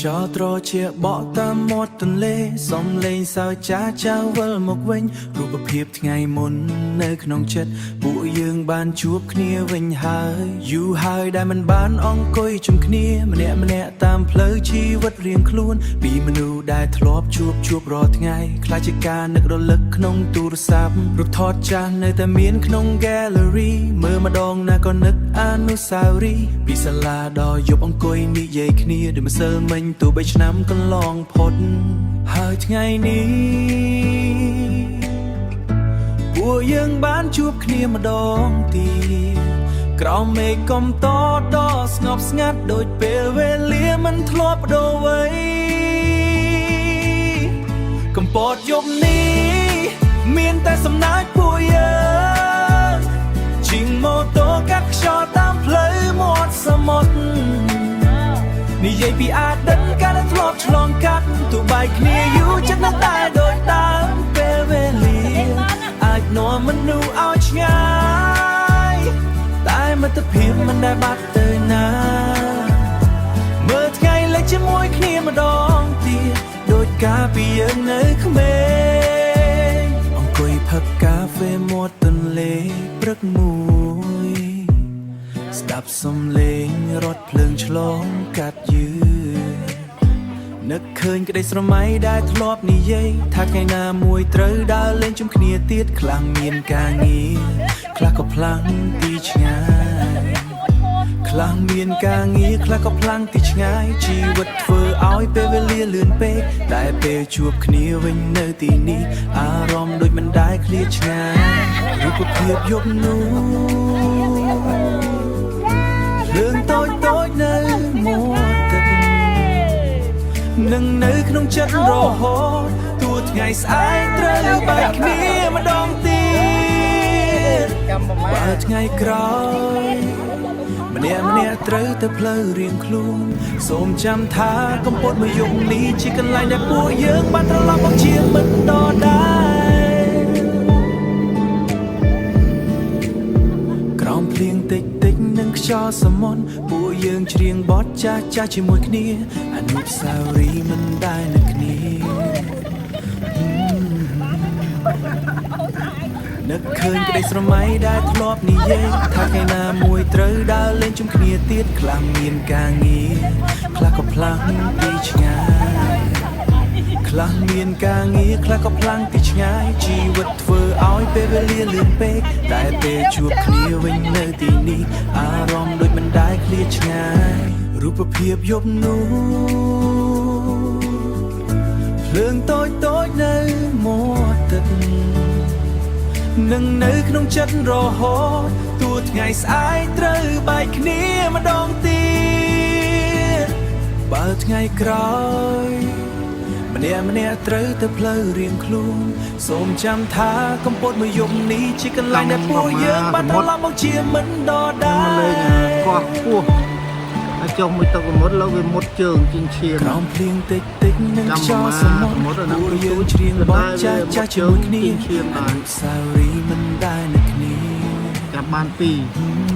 cho trò chia bỏ ta một tuần lễ xóm lên sao cha cha vỡ một vinhรูปភាពថ្ងៃមុននៅក្នុងចិត្តពួកយើងបានជួបគ្នាវិញហើយយូរហើយដែលមិនបានអង្គុយជុំគ្នាម្នាក់ម្នាក់តាមផ្លូវជីវិតរៀងខ្លួនពីមនុស្សដែលធ្លាប់ជួបរាល់ថ្ងៃខ្លាចជាការនឹករលឹកក្នុងទូរស័ព្ទរូបថតចាស់នៅតែមានក្នុង gallery មើលម្ដងណាក៏នឹកអនុស្សាវរីយ៍ពីសាលាដល់យប់អង្គុយនិយាយគ្នាដូចម្សិលមិញទោះបីឆ្នាំកន្លងផុតហើយថ្ងៃនេះពួកយើងបានជួបគ្នាម្ដងទៀតក្រោមមេឃកំតដ៏ស្ងប់ស្ងាត់ដូចពេលវេលាមិនធ្លាប់ប្ដូរអ្វីកំពតយប់នេះមានតែសំណាចពួកយើងជិះម៉ូតូកាត់ខ្យល់តាមផ្លូវមាត់សមុទ្រនិយាយពីអតីតកាលធ្លាប់ឆ្លងកាត់ទោះបែកគ្នាយូរចិត្តនៅតែដូចដើមពេលវេលាអាចនាំមនុស្សឲ្យឆ្ងាយតែមិត្តភាពមិនដែលបាត់ទៅណាមើលថ្ងៃលិចជាមួយគ្នាម្ដងទៀតដូចកាលពីយើងនៅក្មេងអង្គុយផឹកកាហ្វេមាត់ទន្លេព្រឹកមួយស្ដាប់សំឡេងរថភ្លើងឆ្លងកាត់យឺនឹកឃើញក្តីស្រមៃដែលធ្លាប់និយាយថាថ្ងៃណាមួយត្រូវដើរលេងជុំគ្នាទៀតខ្លាំងមានការងារខ្លះក៏ផ្លាំងទីឆ្ងាយខ្លាំងមានការងារខ្លះក៏ផ្លាំងទីឆ្ងាយជីវិតធ្វើឲ្យពេលវេលាលឿនពេកតែពេលជួបគ្នាវិញនៅទីនេះអារម្មណ៍ដូចមិនដែលឃ្លាតឆ្ងាយរូបភាពយប់នោះភ្លើងតូចនៅមាត់ទឹកនឹងនៅក្នុងចិត្តរហូតទោះថ្ងៃស្អែកត្រូវបែកគ្នាម្ដងទៀតបើថ្ងៃក្រោយម្នាក់ត្រូវទៅផ្លូវរៀងខ្លួនសូមចាំថាកំពតមួយយប់នេះជាកន្លែងដែលពួកយើងបានត្រឡប់មកជាមិត្តដដែលក្រោមភ្លៀងតិចនឹងខ្យល់សមុទ្រពួកយើងច្រៀងបទចាស់ជាមួយគ្នាអនុស្សាវរីយ៍មិនដែលនៅគ្នានឹកឃើញក្តីស្រមៃដែលធ្លាប់និយាយថាថ្ងៃណាមួយត្រូវដើរលេងជុំគ្នាទៀតខ្លាំងមានការងារខ្លះក៏ផ្លាំងពីឆ្ងាយខ្លះមានការងារខ្លះក៏ផ្លាំងពីឆ្ងាយជីវិតធ្វើឲ្យពេលវេលាលឿនពេកតែពេលជួបគ្នាវិញនៅទីនេះអារម្មណ៍ដូចមិនដែលឃ្លាតឆ្ងាយរូបភាពយប់នោះភ្លើងតូចនៅមាត់ទឹកនឹងនៅក្នុងចិត្តរហូតទោះថ្ងៃស្អែកត្រូវបែកគ្នាម្ដងទៀតបើថ្ងៃក្រោយម្នាក់ត្រូវទៅផ្លូវរៀងខ្លួនសូមចាំថាកំពតមួយយប់នេះជាកន្លែងដែលពួកយើងបានត្រឡប់មកជាមិត្តដដែលកោះពោះហើយចុះមួយទឹកមុតលើវាមុតជើងជិញឈាមក្រោមភ្លៀងតិចនឹងខ្យល់សមុទ្រពួកយើងច្រៀងបទចាស់ជាមួយគ្នាអនុស្សាវរីយ៍មិនដែលនៅគ្នាចាប់បានពីរ